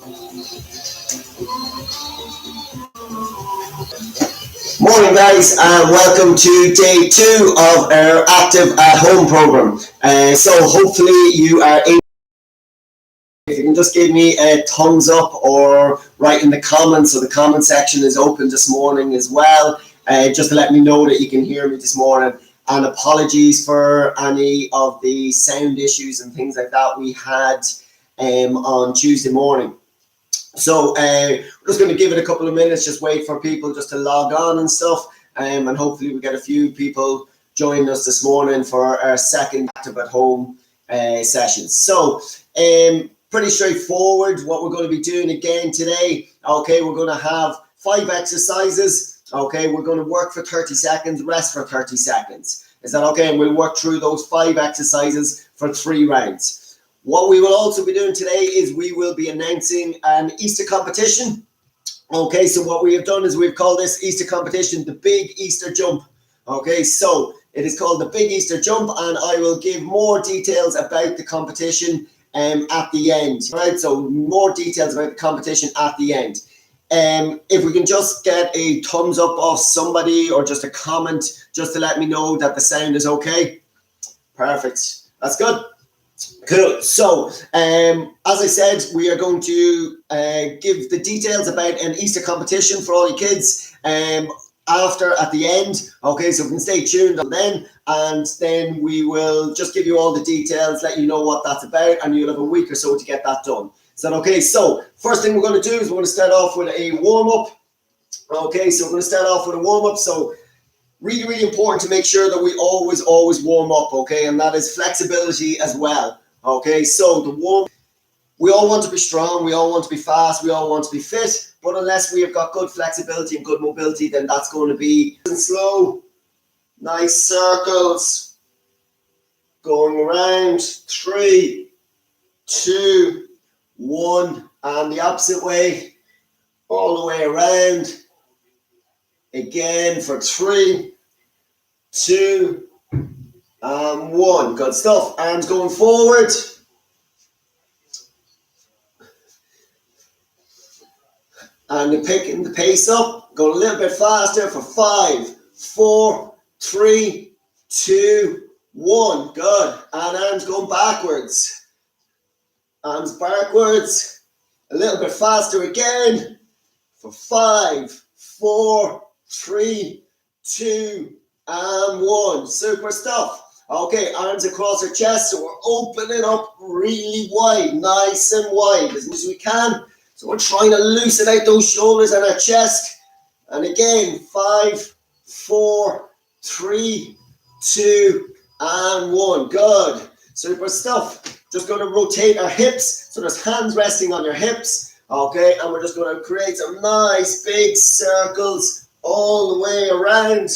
Morning, guys, and welcome to day 2 of our Active at Home program. So hopefully you are able. If you can just give me a thumbs up or write in the comments, so the comment section is open this morning as well, just to let me know that you can hear me this morning. And apologies for any of the sound issues and things like that we had on Tuesday morning. So we're just going to give it a couple of minutes, just wait for people just to log on and stuff, and hopefully we get a few people joining us this morning for our second Active at Home session. So pretty straightforward what we're going to be doing again today. Okay, we're going to have 5 exercises. Okay, we're going to work for 30 seconds, rest for 30 seconds. Is that okay? And we'll work through those 5 exercises for 3 rounds. What we will also be doing today is we will be announcing an Easter competition. Okay, so what we have done is we've called this Easter competition the Big Easter Jump. Okay, so it is called the Big Easter Jump, and I will give more details about the competition at the end. Right, so more details about the competition at the end. If we can just get a thumbs up off somebody or just a comment just to let me know that the sound is okay. Perfect. That's good. Cool. So, as I said, we are going to give the details about an Easter competition for all your kids at the end. Okay, so we can stay tuned on then, and then we will just give you all the details, let you know what that's about, and you'll have a week or so to get that done. Is that okay? So, first thing we're going to do is we're going to start off with a warm-up. Okay, so we're going to start off with a warm-up. So, really, really important to make sure that we always warm up, okay? And that is flexibility as well, okay? So we all want to be strong, we all want to be fast, we all want to be fit, but unless we have got good flexibility and good mobility, then that's going to be slow, nice circles, going around, 3, 2, 1, and the opposite way, all the way around. Again for 3, 2, and 1. Good stuff. Arms going forward. And picking the pace up. Going a little bit faster for 5, 4, 3, 2, 1. Good. And arms going backwards. Arms backwards. A little bit faster again for 5, 4, 3, 2, and 1. Super stuff. Okay, arms across our chest, so we're opening up really wide, nice and wide as much as we can. So we're trying to loosen out those shoulders and our chest. And again, 5, 4, 3, 2, and 1. Good. Super stuff. Just going to rotate our hips. So there's hands resting on your hips. Okay, and we're just going to create some nice big circles all the way around.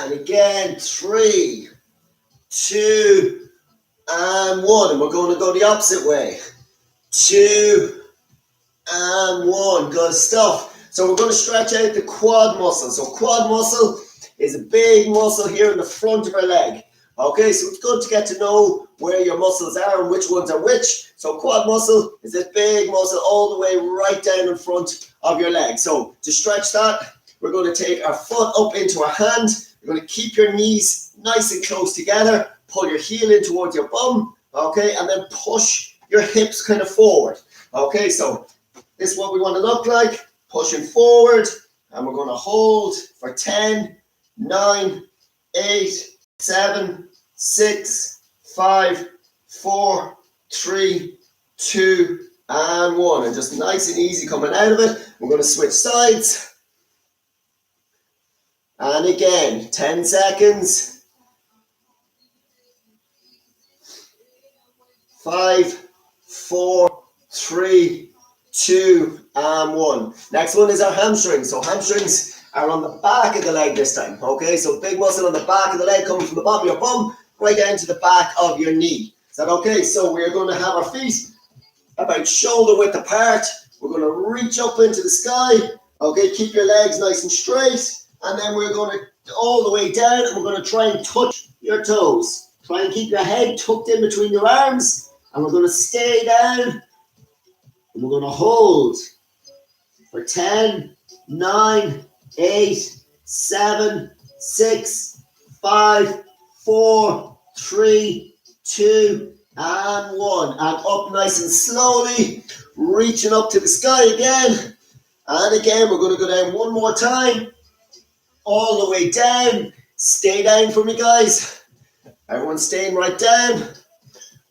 And again, 3, 2, and 1. And we're going to go the opposite way. 2, and 1. Good stuff. So we're going to stretch out the quad muscle. So quad muscle is a big muscle here in the front of our leg. Okay, so it's good to get to know where your muscles are and which ones are which. So quad muscle is this big muscle all the way right down in front of your leg. So to stretch that, we're going to take our foot up into our hand. You're going to keep your knees nice and close together. Pull your heel in towards your bum. Okay, and then push your hips kind of forward. Okay, so this is what we want to look like. Pushing forward. And we're going to hold for 10, 9, 8, 7, 6, 5, 4, 3, 2, and 1. And just nice and easy coming out of it. We're going to switch sides. And again, 10 seconds. 5, 4, 3, 2, and 1. Next one is our hamstrings. So hamstrings are on the back of the leg this time. Okay, so big muscle on the back of the leg coming from the bottom of your bum right down to the back of your knee. Is that okay? So we're going to have our feet about shoulder width apart. We're going to reach up into the sky. Okay, keep your legs nice and straight. And then we're going to all the way down, and we're going to try and touch your toes. Try and keep your head tucked in between your arms. And we're going to stay down. And we're going to hold for 10, 9, 8, 7, 6, 5, 4, 3, 2, and 1. And up nice and slowly, reaching up to the sky again. And again, we're going to go down one more time. All the way down. Stay down for me, guys. Everyone staying right down.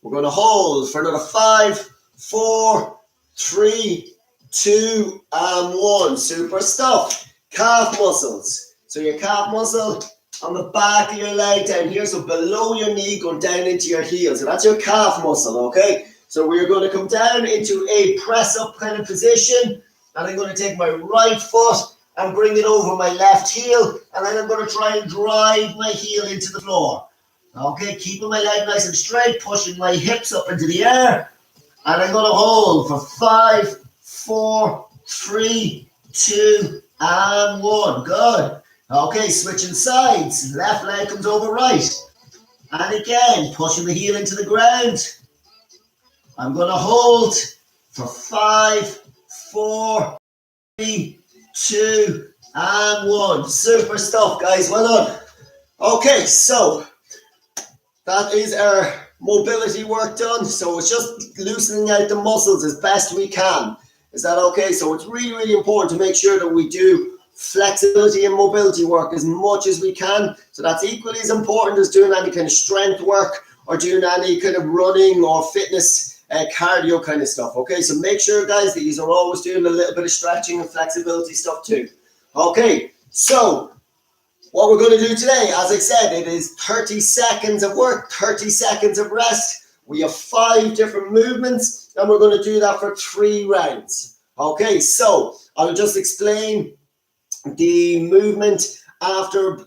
We're going to hold for another 5, 4, 3, 2, and 1. Super stuff. Calf muscles. So your calf muscle on the back of your leg down here, so below your knee, going down into your heel. So that's your calf muscle, okay? So we're going to come down into a press-up kind of position, and I'm going to take my right foot and bring it over my left heel, and then I'm going to try and drive my heel into the floor. Okay, keeping my leg nice and straight, pushing my hips up into the air, and I'm going to hold for 5, 4, 3, 2, and 1. Good. Okay, switching sides. Left leg comes over right. And again, pushing the heel into the ground. I'm going to hold for 5, 4, 3, 2, and 1. Super stuff, guys. Well done. Okay, so that is our mobility work done. So it's just loosening out the muscles as best we can. Is that okay? So it's really, really important to make sure that we do flexibility and mobility work as much as we can. So that's equally as important as doing any kind of strength work or doing any kind of running or fitness cardio kind of stuff. Okay, so make sure, guys, that you are always doing a little bit of stretching and flexibility stuff too. Okay, so what we're going to do today, as I said, it is 30 seconds of work, 30 seconds of rest. We have 5 different movements, and we're going to do that for 3 rounds. Okay, so I'll just explain the movement after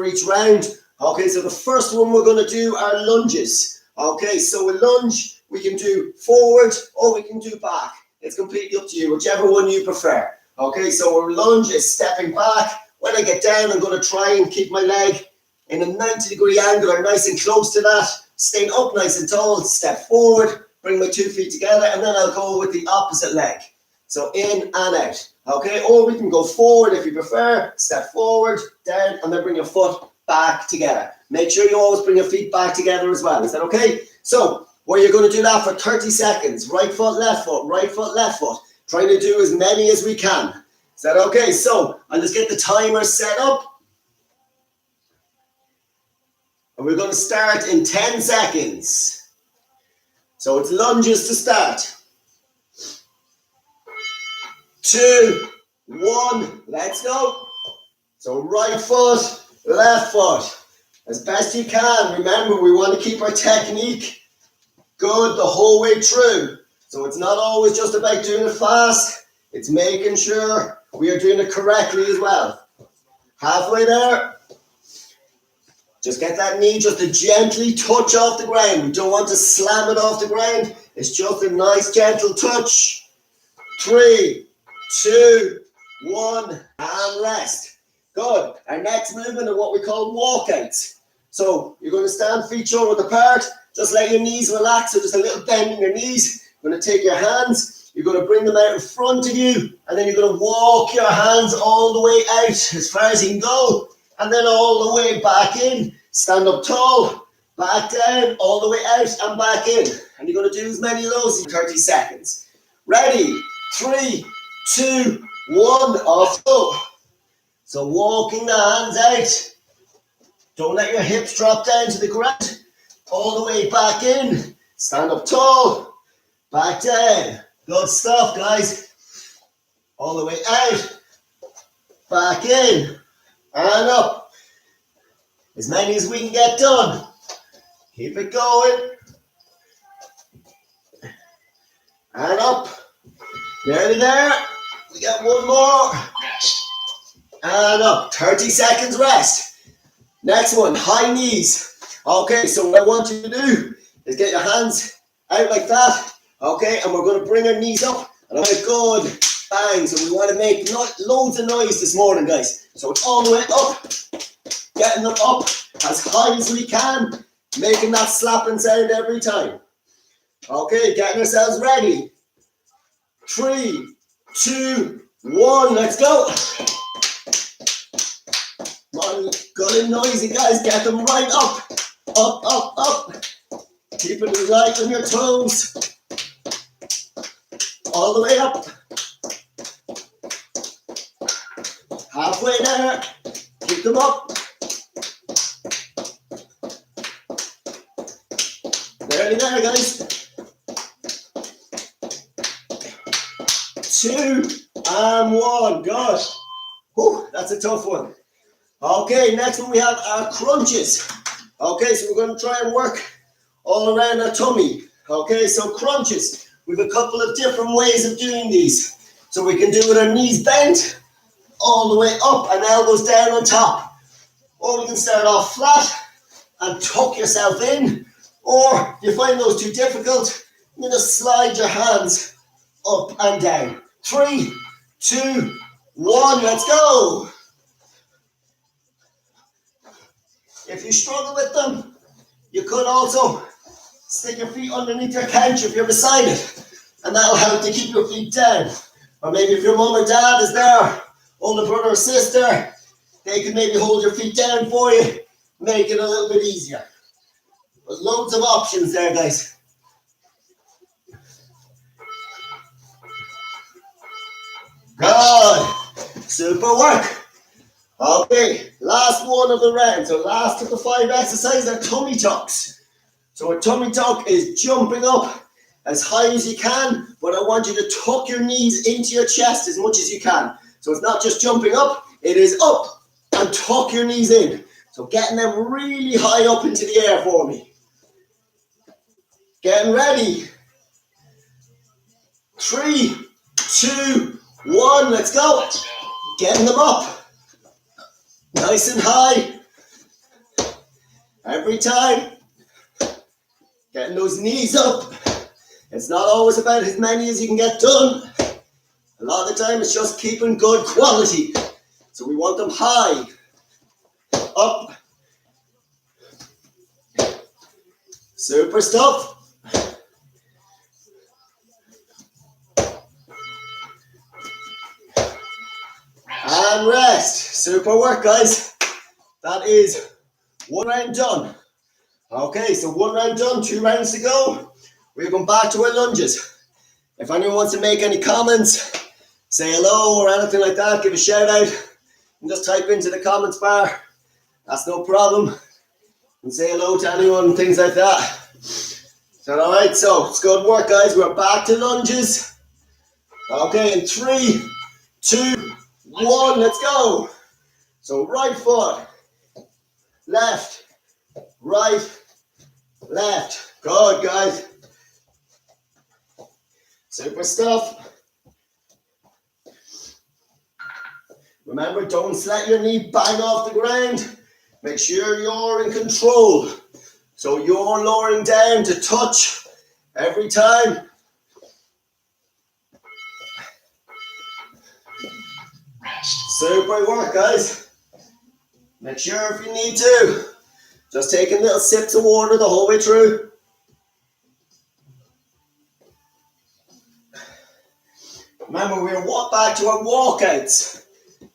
each round. Okay, so the first one we're going to do are lunges. Okay, so a lunge we can do forward or we can do back. It's completely up to you, whichever one you prefer. Okay, so a lunge is stepping back. When I get down, I'm going to try and keep my leg in a 90-degree angle or nice and close to that. Staying up nice and tall, step forward, bring my 2 feet together, and then I'll go with the opposite leg. So in and out. Okay, or we can go forward if you prefer. Step forward, down, and then bring your foot back together. Make sure you always bring your feet back together as well. Is that okay? So, well, you're going to do that for 30 seconds. Right foot, left foot, right foot, left foot. Trying to do as many as we can. Is that okay? So, I'll just get the timer set up. And we're going to start in 10 seconds. So, it's lunges to start. 2, 1, let's go. So right foot, left foot, as best you can. Remember, we want to keep our technique good the whole way through. So it's not always just about doing it fast, it's making sure we are doing it correctly as well. Halfway there. Just get that knee just to gently touch off the ground. We don't want to slam it off the ground. It's just a nice gentle touch. 3, 2, 1, and rest. Good. Our next movement is what we call walkouts. So you're going to stand feet shoulder apart. Just let your knees relax. So just a little bend in your knees. You're going to take your hands. You're going to bring them out in front of you. And then you're going to walk your hands all the way out as far as you can go. And then all the way back in. Stand up tall. Back down. All the way out and back in. And you're going to do as many of those in 30 seconds. Ready? 3, 2, 1, off go. So walking the hands out. Don't let your hips drop down to the ground. All the way back in. Stand up tall. Back down. Good stuff, guys. All the way out. Back in. And up. As many as we can get done. Keep it going. And up. Nearly there. We got one more. And up. 30 seconds rest. Next one, high knees. Okay, so what I want you to do is get your hands out like that. Okay, and we're going to bring our knees up. And I'm going to go good bang. So we want to make loads of noise this morning, guys. So it's all the way up. Getting them up as high as we can. making that slapping sound every time. Okay, getting ourselves ready. 3, 2, 1, let's go. Come on, good and noisy, guys. Get them right up, up, up, up. Keep it light on your toes. All the way up. Halfway there. Keep them up. Nearly there, guys. 2 and 1. Gosh. Whew, that's a tough one. Okay, next one we have our crunches. Okay, so we're going to try and work all around our tummy. Okay, so crunches. We have a couple of different ways of doing these. So we can do it with our knees bent, all the way up and elbows down on top. Or we can start off flat and tuck yourself in. Or if you find those too difficult, you just slide your hands up and down. 3, 2, 1, let's go. If you struggle with them, you could also stick your feet underneath your couch if you're beside it, and that'll help to keep your feet down. Or maybe if your mum or dad is there, older brother or sister, they can maybe hold your feet down for you, make it a little bit easier. But loads of options there, guys. Good. Super work. Okay, last one of the round. So last of the 5 exercises are tummy tucks. So a tummy tuck is jumping up as high as you can, but I want you to tuck your knees into your chest as much as you can. So it's not just jumping up, it is up and tuck your knees in. So getting them really high up into the air for me. Getting ready. 3, 2, 1, let's go. Getting them up. Nice and high. Every time. Getting those knees up. It's not always about as many as you can get done. A lot of the time it's just keeping good quality. So we want them high. Up. Super stuff. And rest. Super work, guys. That is 1 round done. Okay, so 1 round done, 2 rounds to go. We're going back to our lunges. If anyone wants to make any comments, say hello or anything like that, give a shout out, and just type into the comments bar. That's no problem. And say hello to anyone and things like that. Is that alright? So it's good work, guys. We're back to lunges. Okay, in 3, 2, 1, let's go. So right foot, left, right, left. Good, guys. Super stuff. Remember, don't let your knee bang off the ground. Make sure you're in control. So you're lowering down to touch every time. Super work, guys. Make sure if you need to, just taking little sips of water the whole way through. Remember, we're back to our walkouts.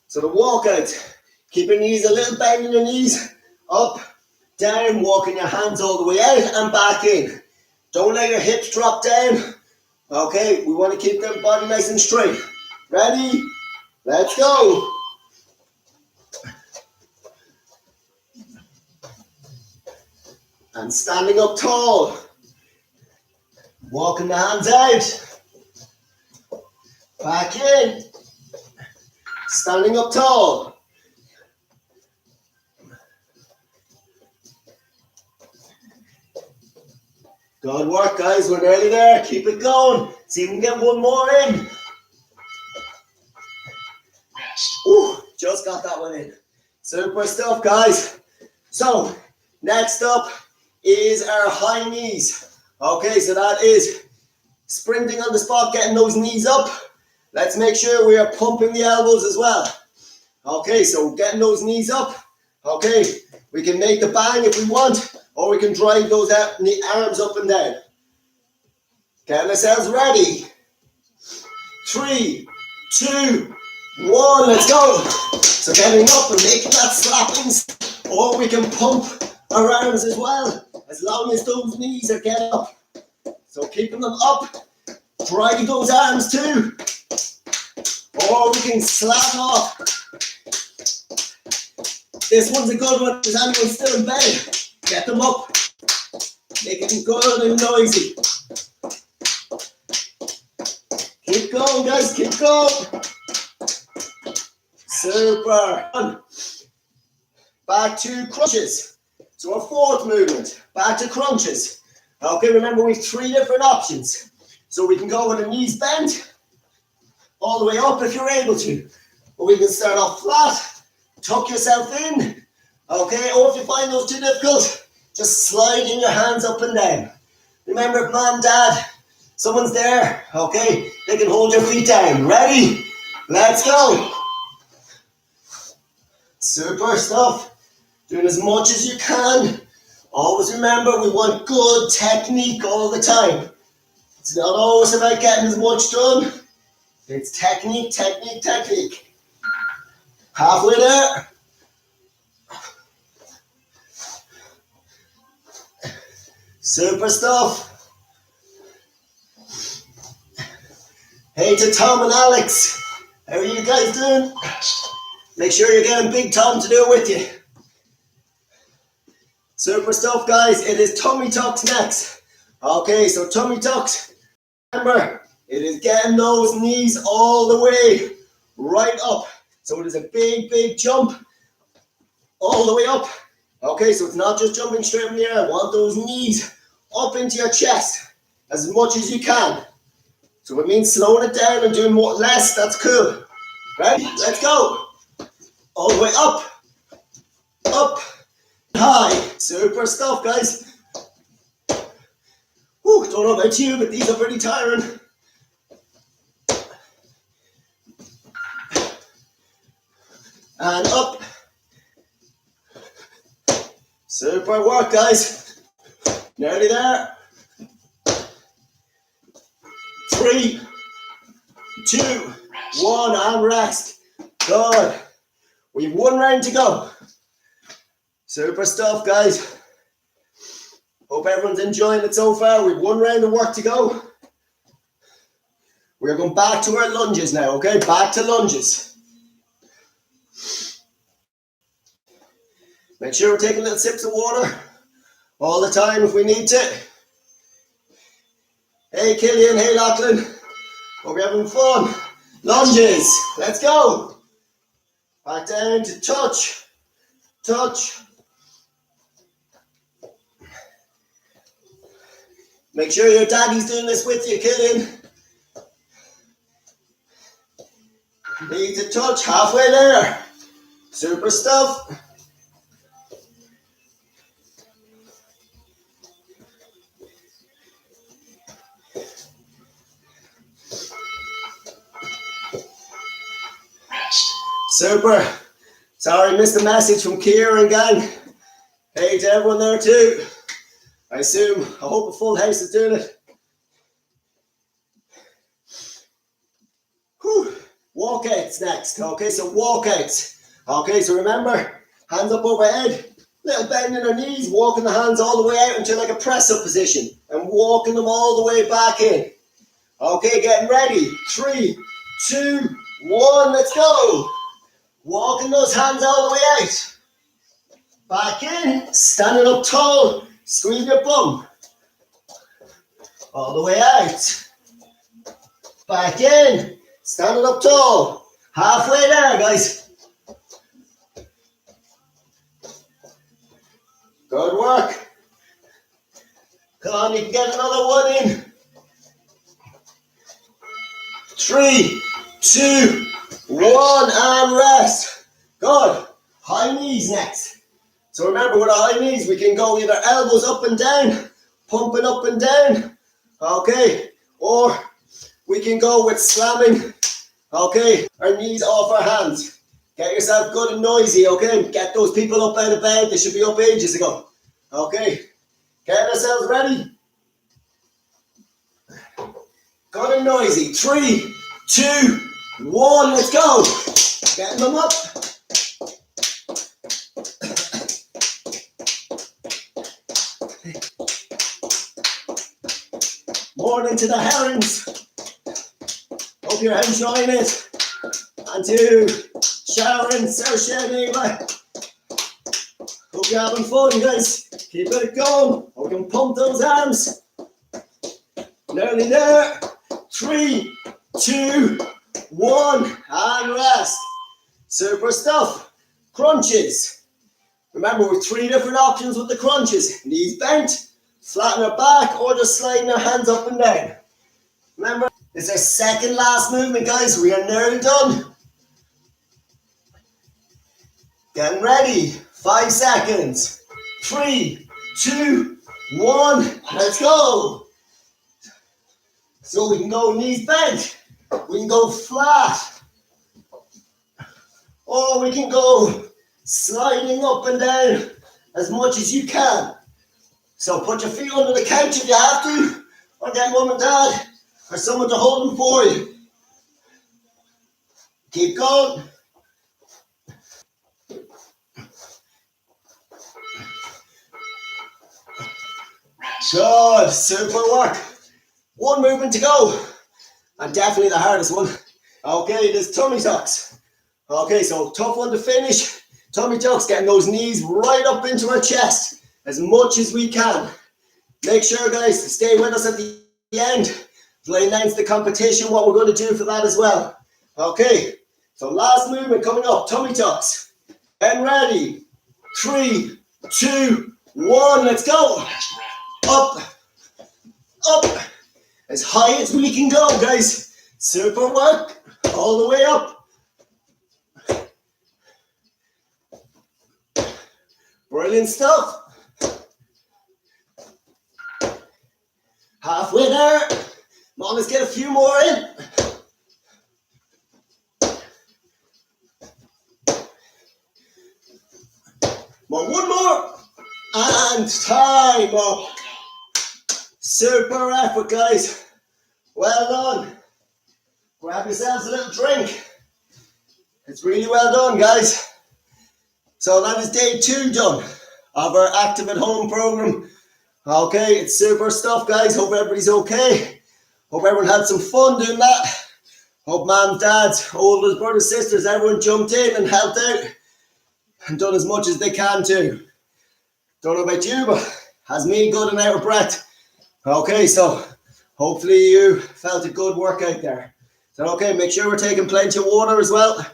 So the walkout, keep your knees a little bend in your knees, up, down, walking your hands all the way out and back in. Don't let your hips drop down. Okay, we want to keep the body nice and straight. Ready? Let's go. And standing up tall. Walking the hands out. Back in. Standing up tall. Good work, guys. We're nearly there. Keep it going. See if we can get one more in. Ooh, just got that one in. Super stuff, guys. So, next up is our high knees. Okay, so that is sprinting on the spot, getting those knees up. Let's make sure we are pumping the elbows as well. Okay, so getting those knees up. Okay, we can make the bang if we want, or we can drive those arms up and down. Getting ourselves ready. 3, 2, 1, let's go. So getting up and making that slapping, or we can pump our arms as well, as long as those knees are getting up. So keeping them up, drive those arms too. Or we can slap off. This one's a good one. Is anyone still in bed? Get them up. Make it good and noisy. Keep going, guys. Keep going. Super. Back to crunches. So our fourth movement. Back to crunches. Okay, remember we have 3 different options. So we can go with the knees bent, all the way up if you're able to. Or we can start off flat, tuck yourself in. Okay, or if you find those too difficult, just sliding your hands up and down. Remember, if mom, dad, someone's there, okay, they can hold your feet down. Ready? Let's go. Super stuff. Doing as much as you can. Always remember, we want good technique all the time. It's not always about getting as much done. It's technique, technique, technique. Halfway there. Super stuff. Hey to Tom and Alex. How are you guys doing? Make sure you're getting Big Tom to do it with you. Super stuff, guys. It is tummy tucks next. Okay, so tummy tucks. Remember, it is getting those knees all the way right up. So it is a big, big jump all the way up. Okay, so it's not just jumping straight in the air. I want those knees up into your chest as much as you can. So it means slowing it down and doing more, less. That's cool. Ready? Let's go. All the way up, up, high. Super stuff, guys. Whew, don't know about you, but these are pretty tiring. And up. Super work, guys. Nearly there. 3, 2, 1, and rest. Good. We've 1 round to go. Super stuff, guys. Hope everyone's enjoying it so far. We've 1 round of work to go. We're going back to our lunges now, okay? Back to lunges. Make sure we're taking little sips of water all the time if we need to. Hey Killian, hey Lachlan. Hope you're having fun. Lunges, let's go. Back down to touch, touch. Make sure your daddy's doing this with you, Killian. Need to touch, halfway there. Super stuff. Super. Sorry, missed the message from Kier and gang. Hey to everyone there too. I hope a full house is doing it. Whew. Walkouts next. Okay, so walkouts. Okay, so remember, hands up overhead, little bend in our knees, walking the hands all the way out into like a press-up position, and walking them all the way back in. Okay, getting ready. 3, 2, 1, let's go. Walking those hands all the way out. Back in, standing up tall, squeeze your bum. All the way out. Back in, standing up tall. Halfway there, guys. Good work. Come on, you can get another one in. 3, 2, 1, and rest. Good. High knees next. So remember, with our high knees, we can go either elbows up and down, pumping up and down, okay, or we can go with slamming, okay, our knees off our hands. Get yourself good and noisy, okay? Get those people up out of bed. They should be up ages ago. Okay, get ourselves ready. Got it noisy. 3, 2, 1, let's go. Getting them up. Morning to the herons. Hope you're enjoying it. And to Sharon, Saoirse, Eva. Hope you're having fun, guys. Keep it going. Hope you can pump those arms. Nearly there. 3, 2, 1, and rest. Super stuff. Crunches. Remember, with 3 different options with the crunches. Knees bent, flatten our back, or just sliding our hands up and down. Remember, it's our second last movement, guys. We are nearly done. Getting ready. 5 seconds. 3, 2, 1. Let's go. So we can go knees bent. We can go flat. Or we can go sliding up and down as much as you can. So put your feet under the couch if you have to. Or get mum and dad or someone to hold them for you. Keep going. Good, super work. 1 movement to go. And definitely the hardest one. Okay, there's tummy tucks. Okay, so tough one to finish. Tummy tucks, getting those knees right up into our chest as much as we can. Make sure, guys, to stay with us at the end. We'll announce the competition, what we're going to do for that as well. Okay, so last movement coming up, tummy tucks. And ready. 3, 2, 1, let's go. Up, up, as high as we can go, guys. Super work, all the way up. Brilliant stuff. Halfway there. Come on, let's get a few more in. One more. And time up. Super effort, guys. Well done. Grab yourselves a little drink. It's really well done, guys. So that is day 2 done of our Active at Home program. Okay, it's super stuff, guys. Hope everybody's okay. Hope everyone had some fun doing that. Hope moms, dads, oldest brothers, sisters, everyone jumped in and helped out and done as much as they can too. Don't know about you, but has me good and out of breath. Okay, so hopefully you felt a good workout there. So okay, make sure we're taking plenty of water as well.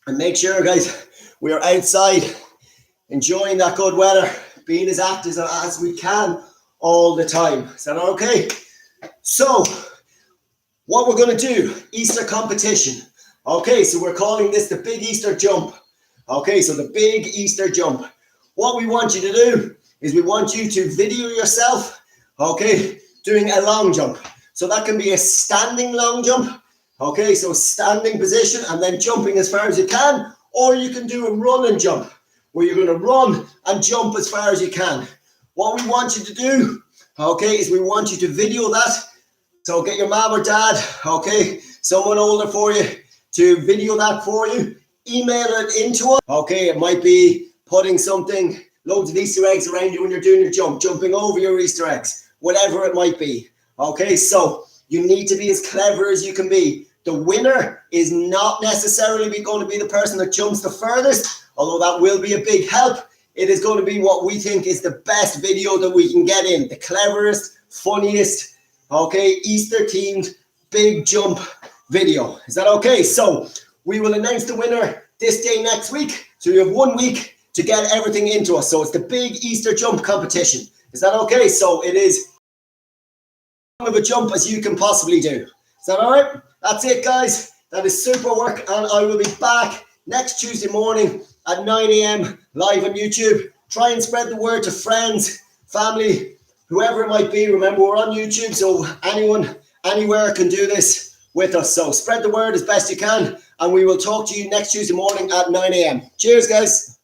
And make sure, guys, we are outside enjoying that good weather, being as active as we can all the time. Is that okay? So, what we're going to do, Easter competition. Okay, so we're calling this the Big Easter Jump. Okay, so the Big Easter Jump. What we want you to do is we want you to video yourself, okay, doing a long jump. So that can be a standing long jump. Okay, so standing position and then jumping as far as you can, or you can do a run and jump, where you're going to run and jump as far as you can. What we want you to do, okay, is we want you to video that. So get your mom or dad, okay, someone older for you to video that for you. Email it into us. Okay, it might be putting something, loads of Easter eggs around you when you're doing your jump, jumping over your Easter eggs, whatever it might be. Okay, so you need to be as clever as you can be. The winner is not necessarily going to be the person that jumps the furthest, although that will be a big help. It is going to be what we think is the best video that we can get in, the cleverest, funniest, okay, Easter themed big jump video. Is that okay? So we will announce the winner this day next week. So you have 1 week to get everything into us. So it's the Big Easter Jump competition. Is that okay? So it is of a jump as you can possibly do. Is that all right? That's it, guys. That is super work, and I will be back next Tuesday morning at 9 a.m. live on YouTube. Try and spread the word to friends, family, whoever it might be. Remember, we're on YouTube, so anyone, anywhere can do this with us. So spread the word as best you can, and we will talk to you next Tuesday morning at 9 a.m. Cheers, guys.